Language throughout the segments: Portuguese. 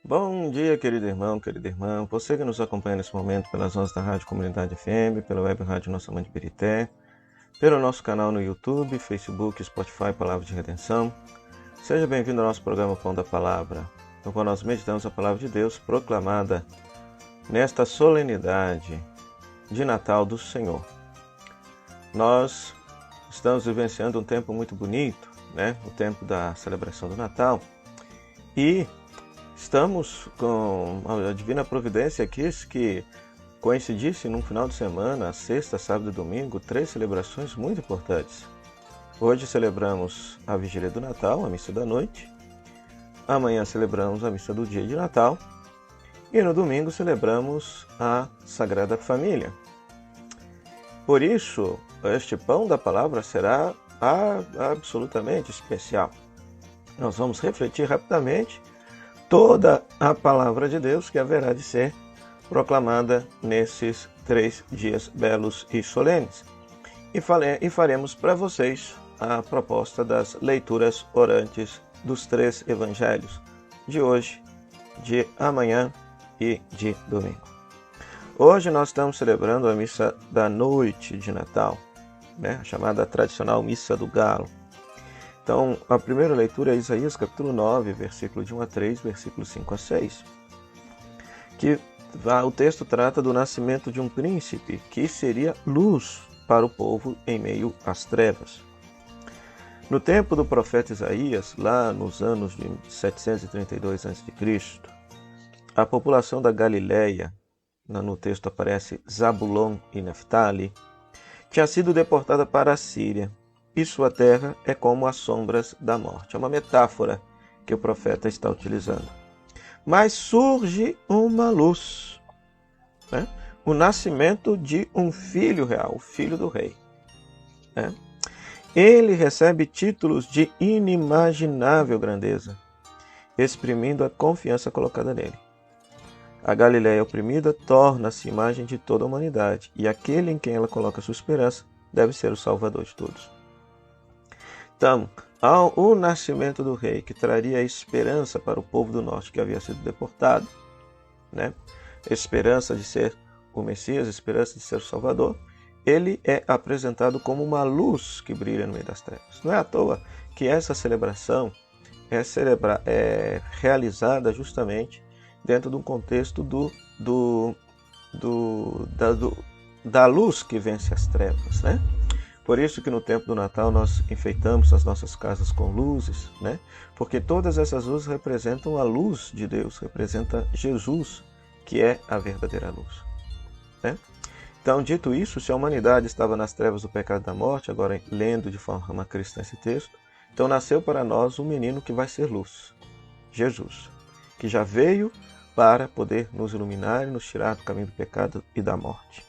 Bom dia, querido irmão, querida irmã. Você que nos acompanha nesse momento pelas ondas da Rádio Comunidade FM, pela web Rádio Nossa Mãe de Birité, pelo nosso canal no YouTube, Facebook, Spotify, Palavra de Redenção. Seja bem-vindo ao nosso programa Pão da Palavra, no qual nós meditamos a Palavra de Deus proclamada nesta solenidade de Natal do Senhor. Nós estamos vivenciando um tempo muito bonito, o tempo da celebração do Natal, e estamos com a divina providência que coincidisse num final de semana, sexta, sábado e domingo, 3 celebrações muito importantes. Hoje celebramos a Vigília do Natal, a Missa da Noite. Amanhã celebramos a Missa do Dia de Natal. E no domingo celebramos a Sagrada Família. Por isso, este Pão da Palavra será absolutamente especial. Nós vamos refletir rapidamente toda a Palavra de Deus que haverá de ser proclamada nesses 3 dias belos e solenes. E faremos para vocês a proposta das leituras orantes dos 3 evangelhos de hoje, de amanhã e de domingo. Hoje nós estamos celebrando a Missa da Noite de Natal, a chamada tradicional Missa do Galo. Então, a primeira leitura é Isaías capítulo 9, versículo de 1 a 3, versículo 5 a 6, que o texto trata do nascimento de um príncipe que seria luz para o povo em meio às trevas. No tempo do profeta Isaías, lá nos anos de 732 a.C., a população da Galileia, no texto aparece Zabulon e Neftali, tinha sido deportada para a Síria. E sua terra é como as sombras da morte. É uma metáfora que o profeta está utilizando. Mas surge uma luz, o nascimento de um filho real, o filho do rei. Ele recebe títulos de inimaginável grandeza, exprimindo a confiança colocada nele. A Galileia oprimida torna-se imagem de toda a humanidade, e aquele em quem ela coloca sua esperança deve ser o Salvador de todos. Então, o nascimento do rei, que traria esperança para o povo do norte que havia sido deportado, esperança de ser o Messias, esperança de ser o Salvador, ele é apresentado como uma luz que brilha no meio das trevas. Não é à toa que essa celebração é realizada justamente dentro de um contexto da luz que vence as trevas, Por isso que no tempo do Natal nós enfeitamos as nossas casas com luzes, Porque todas essas luzes representam a luz de Deus, representa Jesus, que é a verdadeira luz, Então, dito isso, se a humanidade estava nas trevas do pecado e da morte, agora lendo de forma cristã esse texto, então nasceu para nós um menino que vai ser luz, Jesus, que já veio para poder nos iluminar e nos tirar do caminho do pecado e da morte.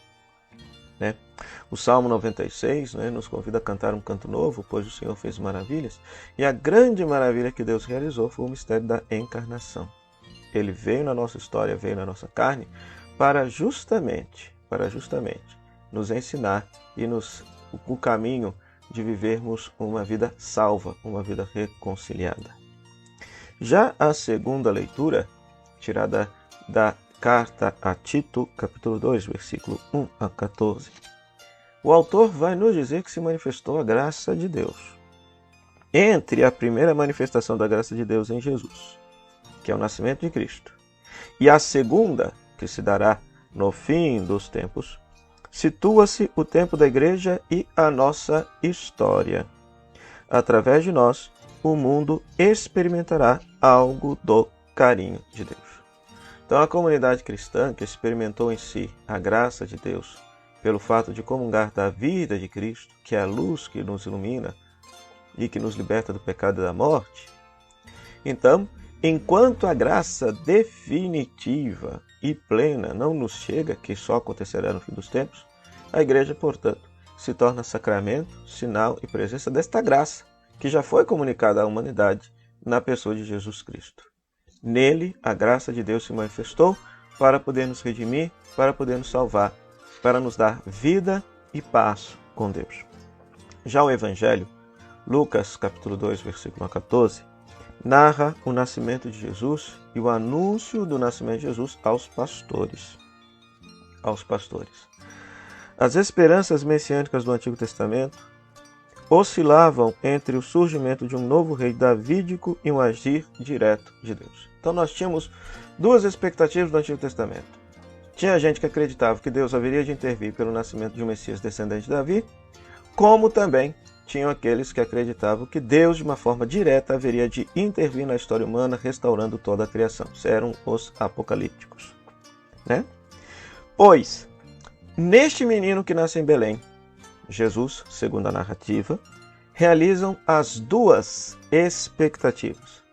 O Salmo 96 nos convida a cantar um canto novo, pois o Senhor fez maravilhas, e a grande maravilha que Deus realizou foi o mistério da encarnação. Ele veio na nossa história, veio na nossa carne, para justamente nos ensinar e o caminho de vivermos uma vida salva, uma vida reconciliada. Já a segunda leitura, tirada da Carta a Tito, capítulo 2, versículo 1 a 14. O autor vai nos dizer que se manifestou a graça de Deus. Entre a primeira manifestação da graça de Deus em Jesus, que é o nascimento de Cristo, e a segunda, que se dará no fim dos tempos, situa-se o tempo da igreja e a nossa história. Através de nós, o mundo experimentará algo do carinho de Deus. Então, a comunidade cristã que experimentou em si a graça de Deus, pelo fato de comungar da vida de Cristo, que é a luz que nos ilumina e que nos liberta do pecado e da morte, então, enquanto a graça definitiva e plena não nos chega, que só acontecerá no fim dos tempos, a igreja, portanto, se torna sacramento, sinal e presença desta graça, que já foi comunicada à humanidade na pessoa de Jesus Cristo. Nele, a graça de Deus se manifestou para poder nos redimir, para poder nos salvar, para nos dar vida e paz com Deus. Já o Evangelho, Lucas capítulo 2, versículo 14, narra o nascimento de Jesus e o anúncio do nascimento de Jesus aos pastores. As esperanças messiânicas do Antigo Testamento oscilavam entre o surgimento de um novo rei davídico e um agir direto de Deus. Então nós tínhamos duas expectativas do Antigo Testamento. Tinha gente que acreditava que Deus haveria de intervir pelo nascimento de um Messias descendente de Davi, como também tinham aqueles que acreditavam que Deus, de uma forma direta, haveria de intervir na história humana, restaurando toda a criação. Esses eram os apocalípticos. Pois, neste menino que nasce em Belém, Jesus, segundo a narrativa, realizam as duas expectativas.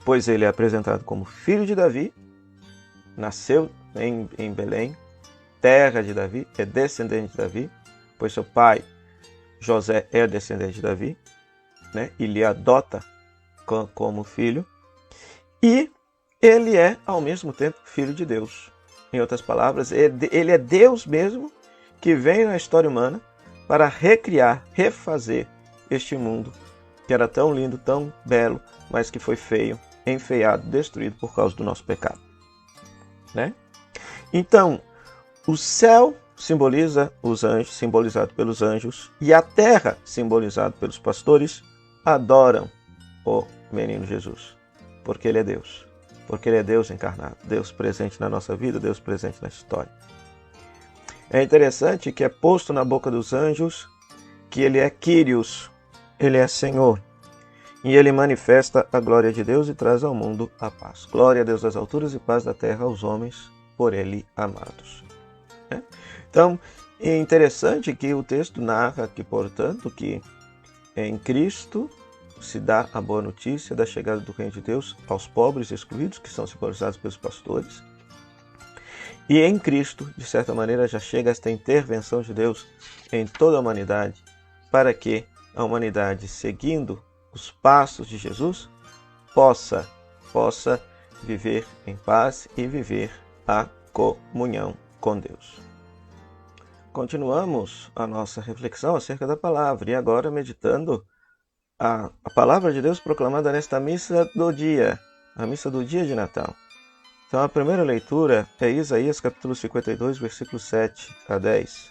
Pois ele é apresentado como filho de Davi, nasceu em Belém, terra de Davi, é descendente de Davi, pois seu pai, José, é descendente de Davi, e lhe adota como filho, e ele é, ao mesmo tempo, filho de Deus. Em outras palavras, ele é Deus mesmo que vem na história humana para recriar, refazer este mundo que era tão lindo, tão belo, mas que foi feio, enfeiado, destruído por causa do nosso pecado. Então, o céu simboliza os anjos, simbolizado pelos anjos, e a terra, simbolizado pelos pastores, adoram o menino Jesus, porque ele é Deus, porque ele é Deus encarnado, Deus presente na nossa vida, Deus presente na história. É interessante que é posto na boca dos anjos que ele é Kyrios, ele é Senhor, e ele manifesta a glória de Deus e traz ao mundo a paz. Glória a Deus das alturas e paz da terra aos homens por ele amados. Então, é interessante que o texto narra que, portanto, que em Cristo se dá a boa notícia da chegada do reino de Deus aos pobres e excluídos, que são simbolizados pelos pastores. E em Cristo, de certa maneira, já chega esta intervenção de Deus em toda a humanidade, para que a humanidade, seguindo os passos de Jesus, possa viver em paz e viver a comunhão com Deus. Continuamos a nossa reflexão acerca da palavra, e agora meditando a palavra de Deus proclamada nesta missa do dia, a missa do dia de Natal. Então a primeira leitura é Isaías capítulo 52, versículos 7 a 10.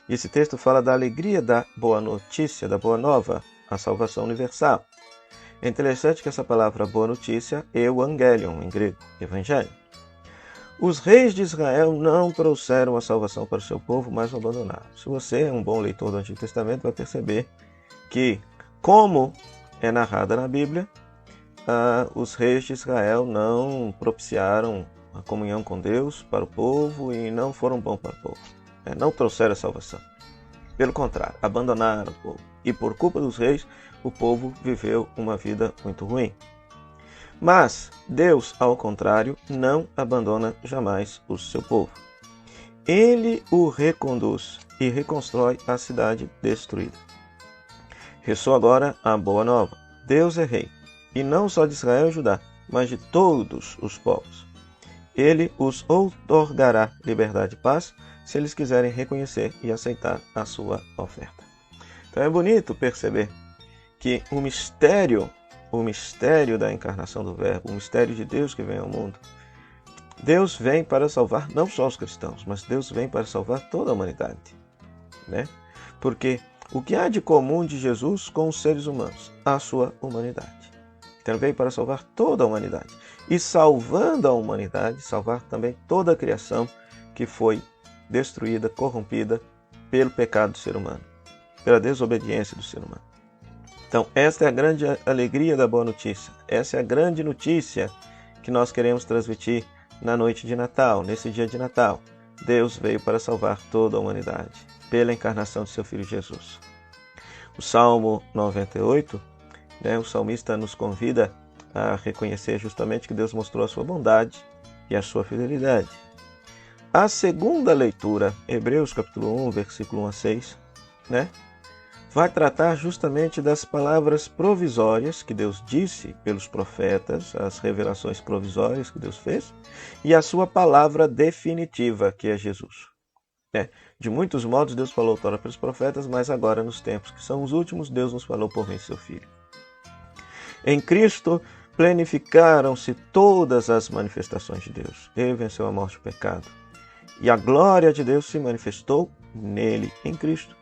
E esse texto fala da alegria da boa notícia, da boa nova, a salvação universal. É interessante que essa palavra boa notícia é evangelion, em grego, evangelho. Os reis de Israel não trouxeram a salvação para o seu povo, mas o abandonaram. Se você é um bom leitor do Antigo Testamento, vai perceber que, como é narrada na Bíblia, os reis de Israel não propiciaram a comunhão com Deus para o povo e não foram bons para o povo. Não trouxeram a salvação. Pelo contrário, abandonaram o povo. E por culpa dos reis, o povo viveu uma vida muito ruim. Mas Deus, ao contrário, não abandona jamais o seu povo. Ele o reconduz e reconstrói a cidade destruída. Ressoa agora a boa nova. Deus é rei, e não só de Israel e Judá, mas de todos os povos. Ele os outorgará liberdade e paz, se eles quiserem reconhecer e aceitar a sua oferta. Então é bonito perceber que o mistério da encarnação do Verbo, o mistério de Deus que vem ao mundo, Deus vem para salvar não só os cristãos, mas Deus vem para salvar toda a humanidade. Porque o que há de comum de Jesus com os seres humanos? A sua humanidade. Então ele veio para salvar toda a humanidade. E salvando a humanidade, salvar também toda a criação que foi destruída, corrompida pelo pecado do ser humano, pela desobediência do ser humano. Então, esta é a grande alegria da boa notícia. Essa é a grande notícia que nós queremos transmitir na noite de Natal, nesse dia de Natal. Deus veio para salvar toda a humanidade, pela encarnação de seu Filho Jesus. O Salmo 98, o salmista nos convida a reconhecer justamente que Deus mostrou a sua bondade e a sua fidelidade. A segunda leitura, Hebreus capítulo 1, versículo 1 a 6, vai tratar justamente das palavras provisórias que Deus disse pelos profetas, as revelações provisórias que Deus fez, e a sua palavra definitiva, que é Jesus. De muitos modos Deus falou outrora pelos profetas, mas agora nos tempos que são os últimos, Deus nos falou por meio de seu Filho. Em Cristo plenificaram-se todas as manifestações de Deus. Ele venceu a morte e o pecado. E a glória de Deus se manifestou nele, em Cristo.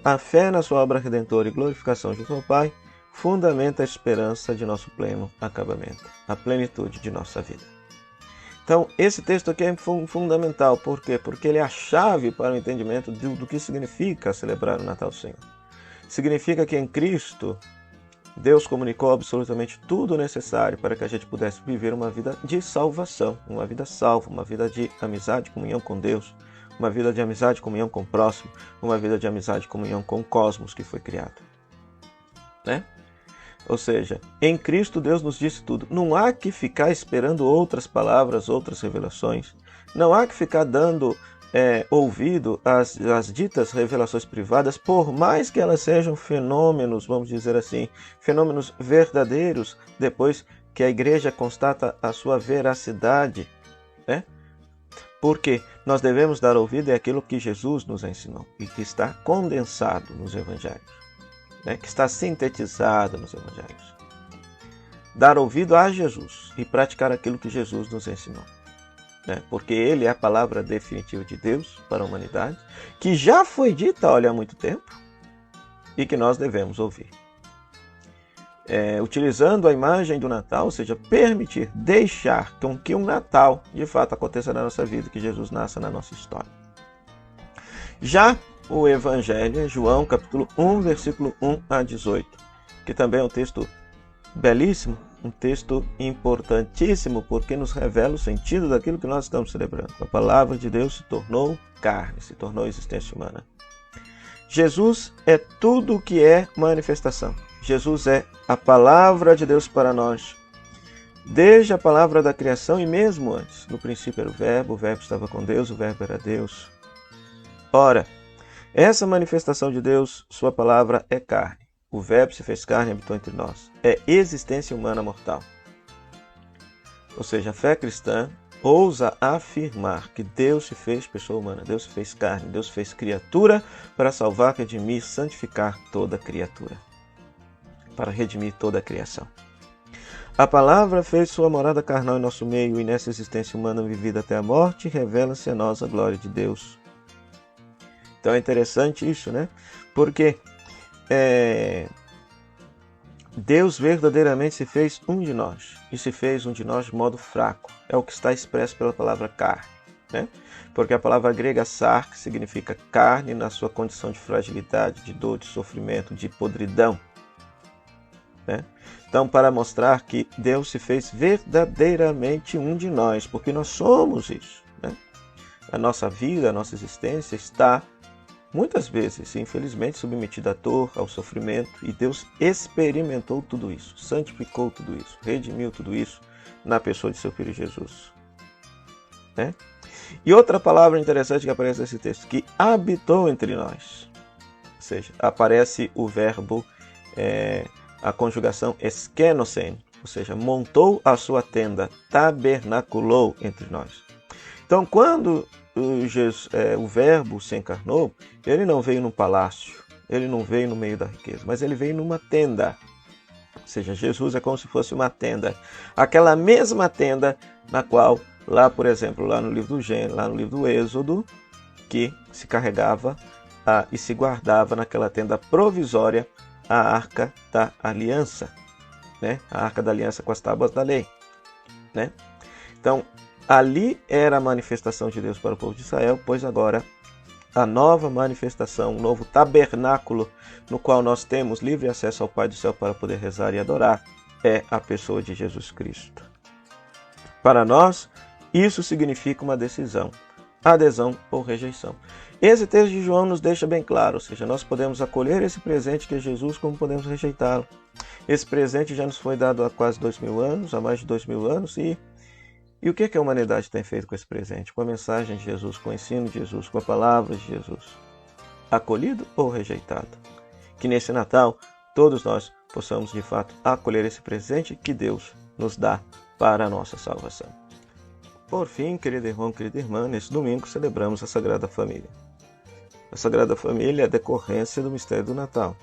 A fé na sua obra redentora e glorificação junto ao Pai fundamenta a esperança de nosso pleno acabamento, a plenitude de nossa vida. Então, esse texto aqui é fundamental. Por quê? Porque ele é a chave para o entendimento do que significa celebrar o Natal do Senhor. Significa que em Cristo, Deus comunicou absolutamente tudo necessário para que a gente pudesse viver uma vida de salvação, uma vida salva, uma vida de amizade, comunhão com Deus, uma vida de amizade, comunhão com o próximo, uma vida de amizade, comunhão com o cosmos que foi criado. Né? Ou seja, em Cristo Deus nos disse tudo. Não há que ficar esperando outras palavras, outras revelações. Não há que ficar dando ouvido às ditas revelações privadas, por mais que elas sejam fenômenos, vamos dizer assim, fenômenos verdadeiros, depois que a igreja constata a sua veracidade. Né? Porque nós devemos dar ouvido àquilo que Jesus nos ensinou e que está condensado nos evangelhos. Que está sintetizado nos evangelhos. Dar ouvido a Jesus e praticar aquilo que Jesus nos ensinou. Porque ele é a palavra definitiva de Deus para a humanidade, que já foi dita há muito tempo e que nós devemos ouvir. Utilizando a imagem do Natal, ou seja, permitir, deixar com que um Natal de fato aconteça na nossa vida, que Jesus nasça na nossa história. Já o Evangelho é João, capítulo 1, versículo 1 a 18, que também é um texto belíssimo, um texto importantíssimo, porque nos revela o sentido daquilo que nós estamos celebrando. A palavra de Deus se tornou carne, se tornou existência humana. Jesus é tudo o que é manifestação. Jesus é a palavra de Deus para nós. Desde a palavra da criação e mesmo antes. No princípio era o Verbo estava com Deus, o Verbo era Deus. Ora, essa manifestação de Deus, sua palavra é carne. O Verbo se fez carne e habitou entre nós. É existência humana mortal. Ou seja, a fé cristã ousa afirmar que Deus se fez pessoa humana, Deus se fez carne, Deus se fez criatura para salvar, redimir, santificar toda criatura. Para redimir toda a criação. A palavra fez sua morada carnal em nosso meio e nessa existência humana vivida até a morte, revela-se a nós a glória de Deus. Então é interessante isso, né? Porque Deus verdadeiramente se fez um de nós. E se fez um de nós de modo fraco. É o que está expresso pela palavra carne. Né? Porque a palavra grega sarx significa carne na sua condição de fragilidade, de dor, de sofrimento, de podridão. Né? Então, para mostrar que Deus se fez verdadeiramente um de nós, porque nós somos isso. Né? A nossa vida, a nossa existência está muitas vezes, infelizmente, submetida à dor, ao sofrimento, e Deus experimentou tudo isso, santificou tudo isso, redimiu tudo isso na pessoa de seu Filho Jesus. Né? E outra palavra interessante que aparece nesse texto, que habitou entre nós. Ou seja, aparece o verbo, a conjugação eskenosen, ou seja, montou a sua tenda, tabernaculou entre nós. Então, quando o Verbo se encarnou, ele não veio num palácio, ele não veio no meio da riqueza, mas ele veio numa tenda. Ou seja, Jesus é como se fosse uma tenda. Aquela mesma tenda na qual, lá, por exemplo, lá no livro do Gênesis, lá no livro do Êxodo, que se carregava e se guardava naquela tenda provisória a Arca da Aliança. Né? A Arca da Aliança com as tábuas da lei. Né? Então, ali era a manifestação de Deus para o povo de Israel, pois agora a nova manifestação, um novo tabernáculo no qual nós temos livre acesso ao Pai do Céu para poder rezar e adorar, é a pessoa de Jesus Cristo. Para nós, isso significa uma decisão, adesão ou rejeição. Esse texto de João nos deixa bem claro, ou seja, nós podemos acolher esse presente que é Jesus, como podemos rejeitá-lo. Esse presente já nos foi dado há quase 2000 anos, há mais de 2000 anos, e o que a humanidade tem feito com esse presente? Com a mensagem de Jesus, com o ensino de Jesus, com a palavra de Jesus? Acolhido ou rejeitado? Que nesse Natal, todos nós possamos de fato acolher esse presente que Deus nos dá para a nossa salvação. Por fim, querido irmão, querida irmã, nesse domingo celebramos a Sagrada Família. A Sagrada Família é a decorrência do mistério do Natal.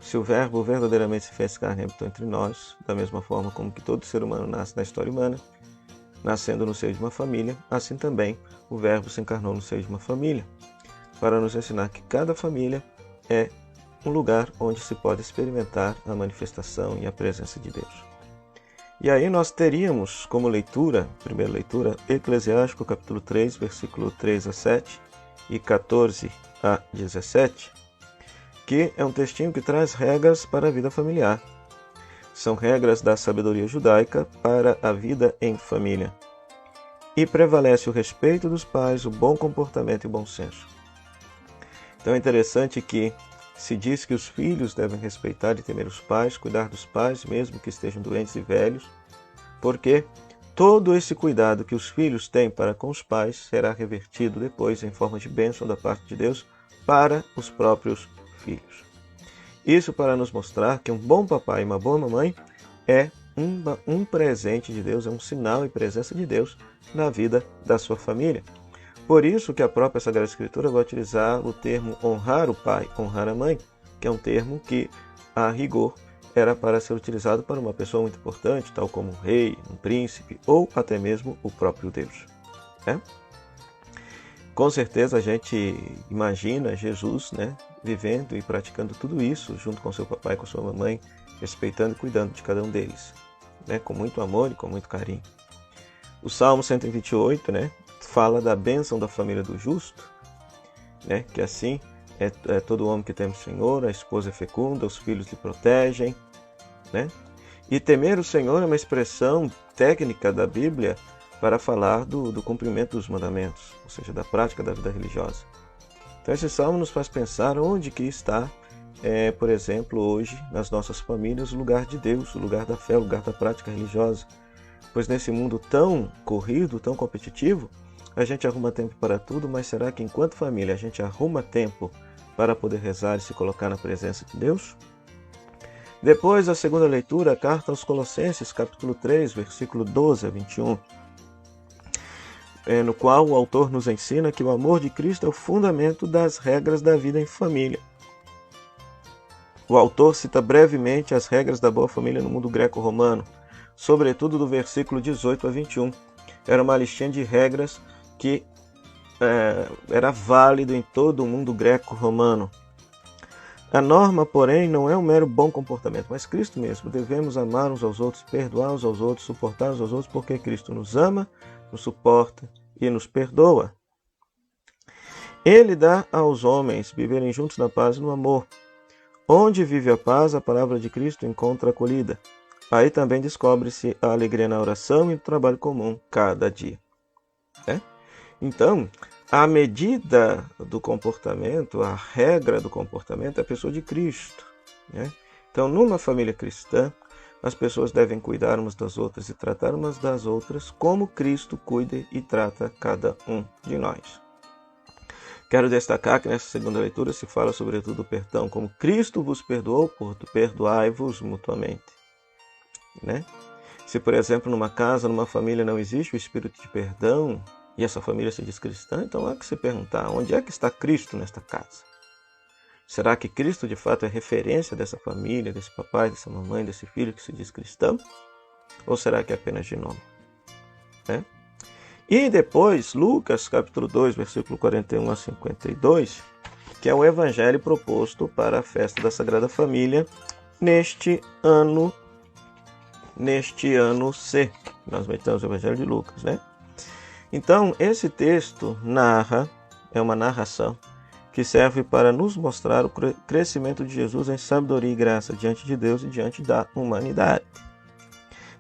se o Verbo verdadeiramente se fez carne e habitou entre nós, da mesma forma como que todo ser humano nasce na história humana, nascendo no seio de uma família, assim também o Verbo se encarnou no seio de uma família, para nos ensinar que cada família é um lugar onde se pode experimentar a manifestação e a presença de Deus. E aí nós teríamos como leitura, primeira leitura, Eclesiástico capítulo 3, versículo 3 a 7 e 14 a 17, que é um textinho que traz regras para a vida familiar. São regras da sabedoria judaica para a vida em família. E prevalece o respeito dos pais, o bom comportamento e o bom senso. Então é interessante que se diz que os filhos devem respeitar e temer os pais, cuidar dos pais, mesmo que estejam doentes e velhos, porque todo esse cuidado que os filhos têm para com os pais será revertido depois em forma de bênção da parte de Deus para os próprios filhos. Isso para nos mostrar que um bom papai e uma boa mamãe é um presente de Deus, é um sinal e presença de Deus na vida da sua família. Por isso que a própria Sagrada Escritura vai utilizar o termo honrar o pai, honrar a mãe, que é um termo que, a rigor, era para ser utilizado para uma pessoa muito importante, tal como um rei, um príncipe ou até mesmo o próprio Deus. Com certeza a gente imagina Jesus, vivendo e praticando tudo isso junto com seu papai e com sua mamãe, respeitando e cuidando de cada um deles, com muito amor e com muito carinho. O Salmo 128, fala da bênção da família do justo, que assim é todo homem que teme o Senhor, a esposa é fecunda, os filhos lhe protegem. E temer o Senhor é uma expressão técnica da Bíblia para falar do cumprimento dos mandamentos, ou seja, da prática da vida religiosa. Então esse salmo nos faz pensar onde que está, por exemplo, hoje, nas nossas famílias, o lugar de Deus, o lugar da fé, o lugar da prática religiosa. Pois nesse mundo tão corrido, tão competitivo, a gente arruma tempo para tudo, mas será que enquanto família a gente arruma tempo para poder rezar e se colocar na presença de Deus? Depois, a segunda leitura, a carta aos Colossenses, capítulo 3, versículo 12 a 21, no qual o autor nos ensina que o amor de Cristo é o fundamento das regras da vida em família. O autor cita brevemente as regras da boa família no mundo greco-romano, sobretudo do versículo 18 a 21. Era uma listinha de regras que era válido em todo o mundo greco-romano. A norma, porém, não é um mero bom comportamento, mas Cristo mesmo. Devemos amar uns aos outros, perdoar uns aos outros, suportar uns aos outros, porque Cristo nos ama, nos suporta e nos perdoa. Ele dá aos homens viverem juntos na paz e no amor. Onde vive a paz, a palavra de Cristo encontra acolhida. Aí também descobre-se a alegria na oração e no trabalho comum cada dia. Então, a medida do comportamento, a regra do comportamento é a pessoa de Cristo. Então, numa família cristã, as pessoas devem cuidar umas das outras e tratar umas das outras como Cristo cuida e trata cada um de nós. Quero destacar que nessa segunda leitura se fala sobretudo do perdão, como Cristo vos perdoou, perdoai-vos mutuamente. Se, por exemplo, numa casa, numa família não existe o espírito de perdão, e essa família se diz cristã, então há que se perguntar, onde é que está Cristo nesta casa? Será que Cristo de fato é referência dessa família, desse papai, dessa mamãe, desse filho que se diz cristão? Ou será que é apenas de nome? E depois, Lucas capítulo 2, versículo 41 a 52, que é o evangelho proposto para a festa da Sagrada Família neste ano C. Nós meditamos o evangelho de Lucas, Então, esse texto é uma narração que serve para nos mostrar o crescimento de Jesus em sabedoria e graça diante de Deus e diante da humanidade.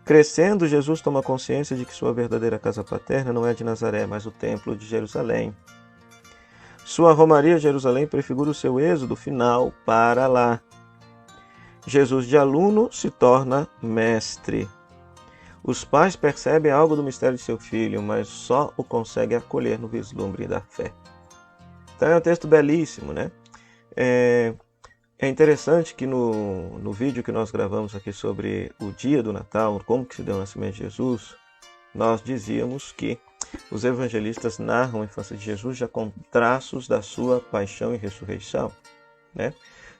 Crescendo, Jesus toma consciência de que sua verdadeira casa paterna não é de Nazaré, mas o templo de Jerusalém. Sua romaria a Jerusalém prefigura o seu êxodo final para lá. Jesus de aluno se torna mestre. Os pais percebem algo do mistério de seu filho, mas só o conseguem acolher no vislumbre da fé. Então é um texto belíssimo, É interessante que no vídeo que nós gravamos aqui sobre o dia do Natal, como que se deu o nascimento de Jesus, nós dizíamos que os evangelistas narram a infância de Jesus já com traços da sua paixão e ressurreição,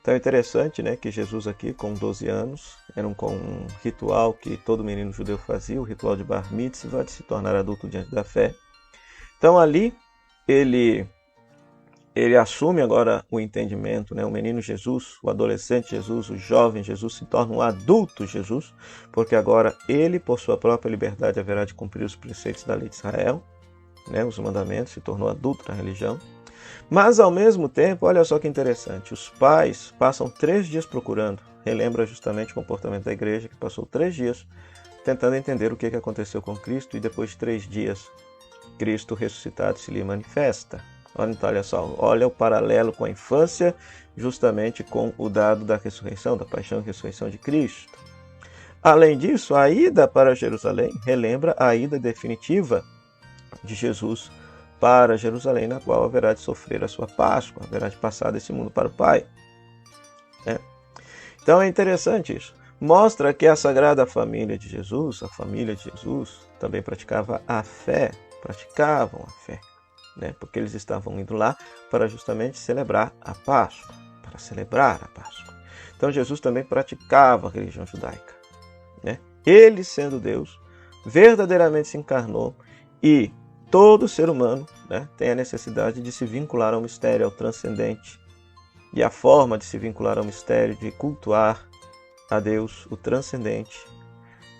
Então é interessante, né, que Jesus aqui, com 12 anos, era com um ritual que todo menino judeu fazia, o ritual de Bar Mitzvah, de se tornar adulto diante da fé. Então ali ele assume agora o entendimento, né? O menino Jesus, o adolescente Jesus, o jovem Jesus se torna um adulto Jesus, porque agora ele, por sua própria liberdade, haverá de cumprir os preceitos da lei de Israel, né? Os mandamentos, se tornou adulto na religião. Mas ao mesmo tempo, olha só que interessante, os pais passam 3 dias procurando, relembra justamente o comportamento da igreja, que passou 3 dias tentando entender o que aconteceu com Cristo, e depois de 3 dias, Cristo ressuscitado se lhe manifesta. Olha só, olha o paralelo com a infância, justamente com o dado da ressurreição, da paixão e ressurreição de Cristo. Além disso, a ida para Jerusalém relembra a ida definitiva de Jesus para Jerusalém, na qual haverá de sofrer a sua Páscoa, haverá de passar desse mundo para o Pai. Então é interessante isso. Mostra que a Sagrada Família de Jesus, a família de Jesus, também praticavam a fé, né? Porque eles estavam indo lá para justamente celebrar a Páscoa, Então Jesus também praticava a religião judaica, né? Ele, sendo Deus, verdadeiramente se encarnou, e todo ser humano, né, tem a necessidade de se vincular ao mistério, ao transcendente. E a forma de se vincular ao mistério, de cultuar a Deus, o transcendente,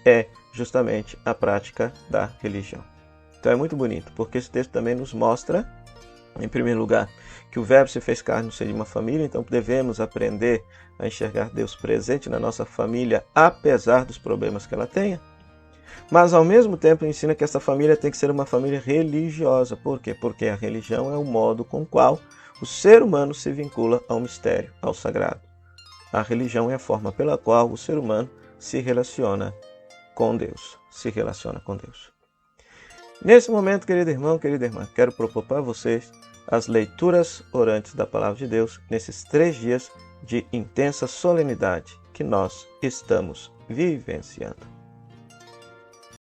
é justamente a prática da religião. Então é muito bonito, porque esse texto também nos mostra, em primeiro lugar, que o Verbo se fez carne no seio de uma família, então devemos aprender a enxergar Deus presente na nossa família, apesar dos problemas que ela tenha. Mas ao mesmo tempo ensina que essa família tem que ser uma família religiosa. Por quê? Porque a religião é o modo com o qual o ser humano se vincula ao mistério, ao sagrado. A religião é a forma pela qual o ser humano se relaciona com Deus. Nesse momento, querido irmão, querida irmã, quero propor para vocês as leituras orantes da Palavra de Deus nesses 3 dias de intensa solenidade que nós estamos vivenciando.